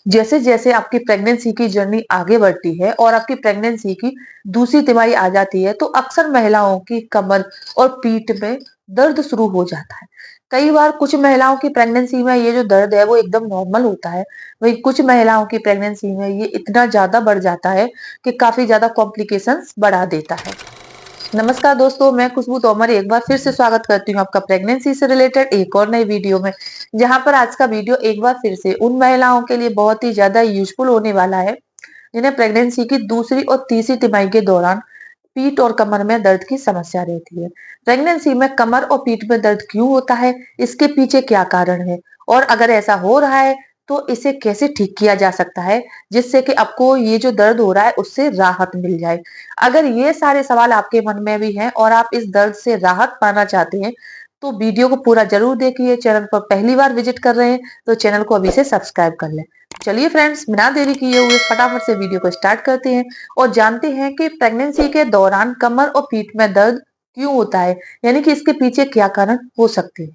जैसे जैसे आपकी प्रेगनेंसी की जर्नी आगे बढ़ती है और आपकी प्रेगनेंसी की दूसरी तिमाही आ जाती है, तो अक्सर महिलाओं की कमर और पीठ में दर्द शुरू हो जाता है। कई बार कुछ महिलाओं की प्रेगनेंसी में ये जो दर्द है वो एकदम नॉर्मल होता है, वहीं कुछ महिलाओं की प्रेगनेंसी में ये इतना ज्यादा बढ़ जाता है कि काफी ज्यादा कॉम्प्लिकेशंस बढ़ा देता है। नमस्कार दोस्तों, मैं खुशबू तोमर एक बार फिर से स्वागत करती हूँ आपका प्रेगनेंसी से रिलेटेड एक और नई वीडियो में। जहां पर आज का वीडियो एक बार फिर से उन महिलाओं के लिए बहुत ही ज्यादा यूजफुल होने वाला है जिन्हें प्रेगनेंसी की दूसरी और तीसरी तिमाही के दौरान पीठ और कमर में दर्द की समस्या रहती है। प्रेगनेंसी में कमर और पीठ में दर्द क्यों होता है, इसके पीछे क्या कारण है, और अगर ऐसा हो रहा है तो इसे कैसे ठीक किया जा सकता है जिससे कि आपको ये जो दर्द हो रहा है उससे राहत मिल जाए। अगर ये सारे सवाल आपके मन में भी हैं और आप इस दर्द से राहत पाना चाहते हैं तो वीडियो को पूरा जरूर देखिए। चैनल पर पहली बार विजिट कर रहे हैं तो चैनल को अभी से सब्सक्राइब कर लें। चलिए फ्रेंड्स, बिना देरी किए हुए फटाफट से वीडियो को स्टार्ट करते हैं और जानते हैं कि प्रेगनेंसी के दौरान कमर और पीठ में दर्द क्यों होता है, यानी कि इसके पीछे क्या कारण हो सकते हैं।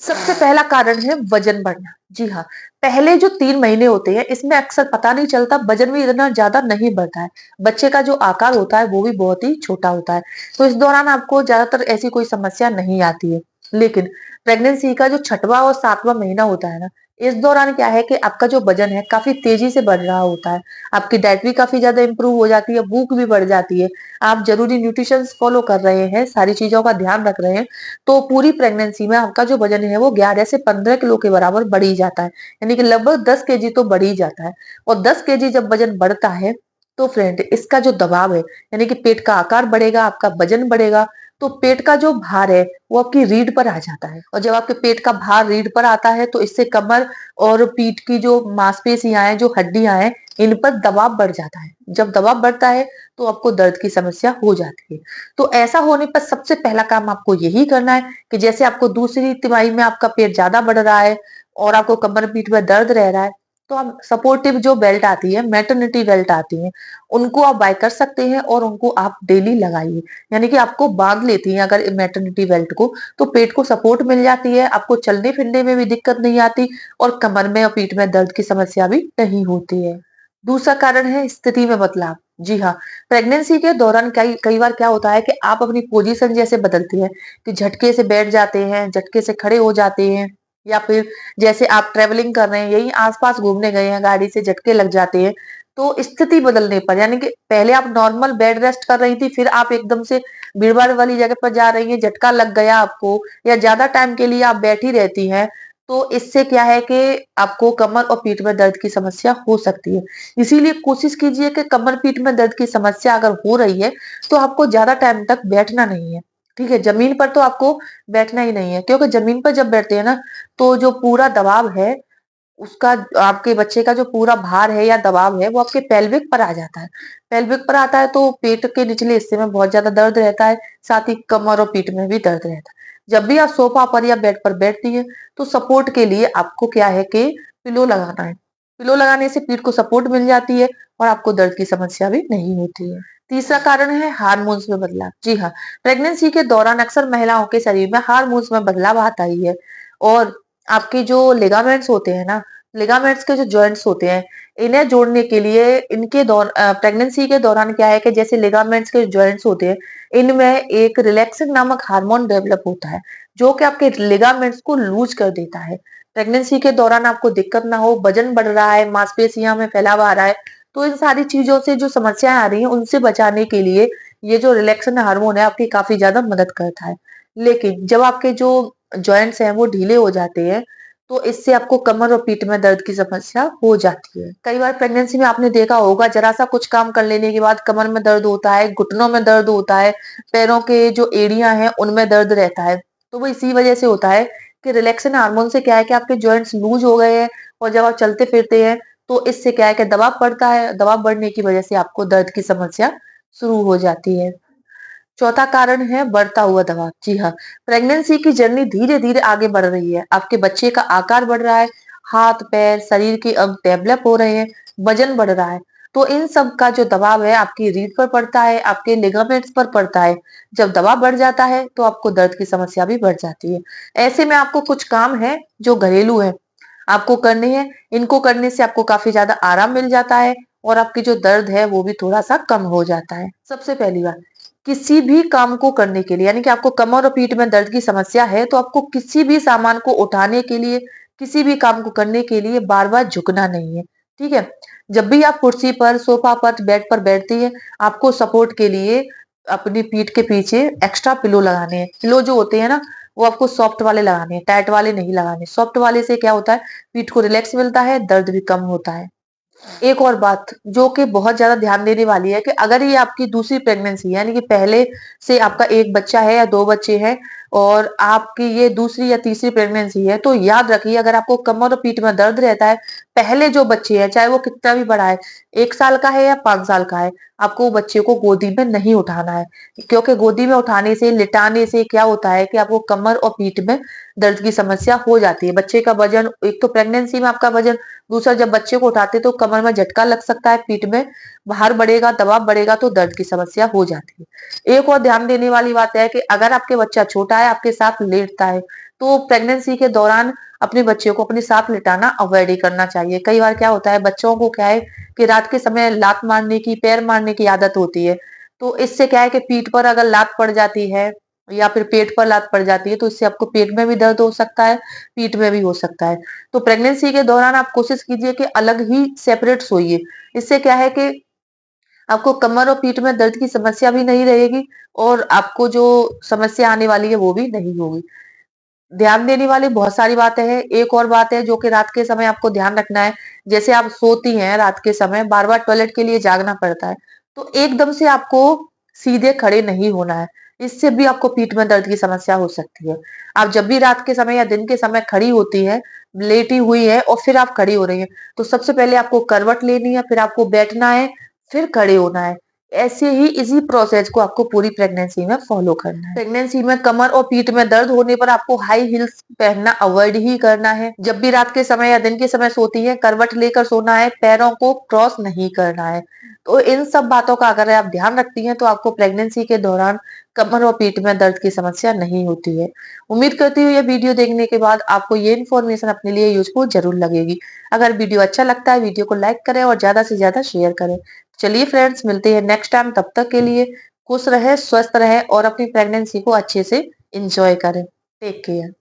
सबसे पहला कारण है वजन बढ़ना। जी हाँ, पहले जो 3 महीने होते हैं इसमें अक्सर पता नहीं चलता, वजन भी इतना ज्यादा नहीं बढ़ता है। बच्चे का जो आकार होता है वो भी बहुत ही छोटा होता है, तो इस दौरान आपको ज्यादातर ऐसी कोई समस्या नहीं आती है। लेकिन प्रेगनेंसी का जो छठवां और सातवां महीना होता है ना, इस दौरान क्या है कि आपका जो वजन है काफी तेजी से बढ़ रहा होता है। आपकी डाइट भी काफी ज्यादा इंप्रूव हो जाती है, भूख भी बढ़ जाती है, आप जरूरी न्यूट्रिशन फॉलो कर रहे हैं, सारी चीजों का ध्यान रख रहे हैं, तो पूरी प्रेगनेंसी में आपका जो वजन है वो 11 से 15 किलो के बराबर बढ़ ही जाता है, यानी कि लगभग 10 केजी तो बढ़ ही जाता है। और 10 केजी जब वजन बढ़ता है तो फ्रेंड इसका जो दबाव है, यानी कि पेट का आकार बढ़ेगा, आपका वजन बढ़ेगा, तो पेट का जो भार है वो आपकी रीढ़ पर आ जाता है। और जब आपके पेट का भार रीढ़ पर आता है तो इससे कमर और पीठ की जो मांसपेशियां हैं, जो हड्डियां हैं, इन पर दबाव बढ़ जाता है। जब दबाव बढ़ता है तो आपको दर्द की समस्या हो जाती है। तो ऐसा होने पर सबसे पहला काम आपको यही करना है कि जैसे आपको दूसरी तिमाही में आपका पेट ज्यादा बढ़ रहा है और आपको कमर पीठ में दर्द रह रहा है, तो आप सपोर्टिव जो बेल्ट आती है, मैटरनिटी बेल्ट आती है, उनको आप बाय कर सकते हैं और उनको आप डेली लगाइए। यानी कि आपको बांध लेती है अगर मैटरनिटी बेल्ट को, तो पेट को सपोर्ट मिल जाती है, आपको चलने फिरने में भी दिक्कत नहीं आती और कमर में और पीठ में दर्द की समस्या भी नहीं होती है। दूसरा कारण है स्थिति में बदलाव। जी हाँ, प्रेगनेंसी के दौरान कई कई बार क्या होता है कि आप अपनी पोजीशन जैसे बदलती हैं, कि झटके से बैठ जाते हैं, झटके से खड़े हो जाते हैं, या फिर जैसे आप ट्रेवलिंग कर रहे हैं, यही आसपास घूमने गए हैं, गाड़ी से झटके लग जाते हैं। तो स्थिति बदलने पर, यानी कि पहले आप नॉर्मल बेड रेस्ट कर रही थी, फिर आप एकदम से भीड़-भाड़ वाली जगह पर जा रही हैं, झटका लग गया आपको, या ज्यादा टाइम के लिए आप बैठी रहती हैं, तो इससे क्या है कि आपको कमर और पीठ में दर्द की समस्या हो सकती है। इसीलिए कोशिश कीजिए कि कमर पीठ में दर्द की समस्या अगर हो रही है तो आपको ज्यादा टाइम तक बैठना नहीं है। ठीक है, जमीन पर तो आपको बैठना ही नहीं है, क्योंकि जमीन पर जब बैठते हैं ना तो जो पूरा दबाव है उसका, आपके बच्चे का जो पूरा भार है या दबाव है वो आपके पेल्विक पर आ जाता है। पेल्विक पर आता है तो पेट के निचले हिस्से में बहुत ज्यादा दर्द रहता है, साथ ही कमर और पीठ में भी दर्द रहता है। जब भी आप सोफा पर या बेड पर बैठती है तो सपोर्ट के लिए आपको क्या है कि पिलो लगाना है। पिलो लगाने से पीठ को सपोर्ट मिल जाती है और आपको दर्द की समस्या भी नहीं होती है। तीसरा कारण है हार्मोन्स में बदलाव। जी हाँ, प्रेगनेंसी के दौरान अक्सर महिलाओं के शरीर में हार्मोन्स में बदलाव आता ही है, और आपके जो लिगामेंट्स होते हैं ना, लिगामेंट्स के जो जॉइंट्स होते हैं, इन्हें जोड़ने के लिए इनके प्रेगनेंसी के दौरान क्या है कि जैसे लिगामेंट्स के जॉइंट्स होते हैं, इनमें एक रिलैक्सिंग नामक हार्मोन डेवलप होता है जो कि आपके लिगामेंट्स को लूज कर देता है। प्रेगनेंसी के दौरान आपको दिक्कत ना हो, वजन बढ़ रहा है, मांसपेशियां में फैलाव आ रहा है, तो इन सारी चीजों से जो समस्याएं आ रही हैं उनसे बचाने के लिए ये जो रिलैक्सन हार्मोन है आपकी काफी ज्यादा मदद करता है। लेकिन जब आपके जो जॉइंट्स हैं वो ढीले हो जाते हैं तो इससे आपको कमर और पीठ में दर्द की समस्या हो जाती है। कई बार प्रेगनेंसी में आपने देखा होगा जरा सा कुछ काम कर लेने के बाद कमर में दर्द होता है, घुटनों में दर्द होता है, पैरों के जो एड़ियां हैं उनमें दर्द रहता है। तो वो इसी वजह से होता है कि रिलैक्सन हार्मोन से क्या है कि आपके जॉइंट्स लूज हो गए हैं, और जब आप चलते फिरते हैं तो इससे क्या है कि दबाव पड़ता है, दबाव बढ़ने की वजह से आपको दर्द की समस्या शुरू हो जाती है। चौथा कारण है बढ़ता हुआ दबाव। जी हाँ, प्रेगनेंसी की जर्नी धीरे धीरे आगे बढ़ रही है, आपके बच्चे का आकार बढ़ रहा है, हाथ पैर शरीर के अंग डेवलप हो रहे हैं, वजन बढ़ रहा है, तो इन सब का जो दबाव है आपकी रीढ़ पर पड़ता है, आपके लिगामेंट्स पर पड़ता है। जब दबाव बढ़ जाता है तो आपको दर्द की समस्या भी बढ़ जाती है। ऐसे में आपको कुछ काम है जो घरेलू है, आपको करने हैं। इनको करने से आपको काफी ज्यादा आराम मिल जाता है और आपकी जो दर्द है वो भी थोड़ा सा कम हो जाता है। सबसे पहली बात, किसी भी काम को करने के लिए, यानी कि आपको कमर और पीठ में दर्द की समस्या है तो आपको किसी भी सामान को उठाने के लिए, किसी भी काम को करने के लिए बार बार झुकना नहीं है। ठीक है। जब भी आप कुर्सी पर, सोफा पर, बेड पर बैठती है, आपको सपोर्ट के लिए अपनी पीठ के पीछे एक्स्ट्रा पिलो लगाने हैं। पिलो जो होते हैं ना, वो आपको सॉफ्ट वाले लगाने हैं, टाइट वाले नहीं लगाने। सॉफ्ट वाले से क्या होता है, पीठ को रिलैक्स मिलता है, दर्द भी कम होता है। एक और बात जो कि बहुत ज्यादा ध्यान देने वाली है कि अगर ये आपकी दूसरी प्रेगनेंसी है, यानी कि पहले से आपका एक बच्चा है या दो बच्चे हैं और आपकी ये दूसरी या तीसरी प्रेगनेंसी है, तो याद रखिए अगर आपको कमर और पीठ में दर्द रहता है, पहले जो बच्चे हैं चाहे वो कितना भी बड़ा है, 1 साल का है या 5 साल का है, आपको वो बच्चे को गोदी में नहीं उठाना है। क्योंकि गोदी में उठाने से, लिटाने से क्या होता है कि आपको कमर और पीठ में दर्द की समस्या हो जाती है। बच्चे का वजन, एक तो प्रेगनेंसी में आपका वजन, दूसरा जब बच्चे को उठाते तो कमर में झटका लग सकता है, पीठ में भार बढ़ेगा, दबाव बढ़ेगा तो दर्द की समस्या हो जाती है। एक और ध्यान देने वाली बात है कि अगर आपके बच्चा छोटा है, आपके साथ लेटता है, तो प्रेगनेंसी के दौरान अपने बच्चे को अपने साथ लिटाना अवॉइड ही करना चाहिए। कई बार क्या होता है, बच्चों को क्या है कि रात के समय लात मारने की, पैर मारने की आदत होती है। तो इससे क्या है कि पीठ पर अगर लात पड़ जाती है या फिर पेट पर लात पड़ जाती है तो इससे आपको पेट में भी दर्द हो सकता है, पीठ में भी हो सकता है। तो प्रेगनेंसी के दौरान आप कोशिश कीजिए कि अलग ही सेपरेट सोइए। इससे क्या है कि आपको कमर और पीठ में दर्द की समस्या भी नहीं रहेगी और आपको जो समस्या आने वाली है वो भी नहीं होगी। ध्यान देने वाली बहुत सारी बातें हैं। एक और बात है जो कि रात के समय आपको ध्यान रखना है। जैसे आप सोती हैं रात के समय, बार बार टॉयलेट के लिए जागना पड़ता है, तो एकदम से आपको सीधे खड़े नहीं होना है। इससे भी आपको पीठ में दर्द की समस्या हो सकती है। आप जब भी रात के समय या दिन के समय खड़ी होती है, लेटी हुई है और फिर आप खड़ी हो रही हैं, तो सबसे पहले आपको करवट लेनी है, फिर आपको बैठना है, फिर खड़े होना है। ऐसे ही इसी प्रोसेस को आपको पूरी प्रेगनेंसी में फॉलो करना है। प्रेगनेंसी में कमर और पीठ में दर्द होने पर आपको हाई हील्स पहनना अवॉइड ही करना है। जब भी रात के समय या दिन के समय सोती है, करवट लेकर सोना है, पैरों को क्रॉस नहीं करना है। तो इन सब बातों का अगर आप ध्यान रखती हैं तो आपको प्रेगनेंसी के दौरान कमर और पीठ में दर्द की समस्या नहीं होती है। उम्मीद करती हूँ ये वीडियो देखने के बाद आपको ये इन्फॉर्मेशन अपने लिए यूजफुल जरूर लगेगी। अगर वीडियो अच्छा लगता है, वीडियो को लाइक करें और ज्यादा से ज्यादा शेयर करें। चलिए फ्रेंड्स, मिलते हैं नेक्स्ट टाइम। तब तक के लिए खुश रहे, स्वस्थ रहे और अपनी प्रेगनेंसी को अच्छे से एंजॉय करें। Take care.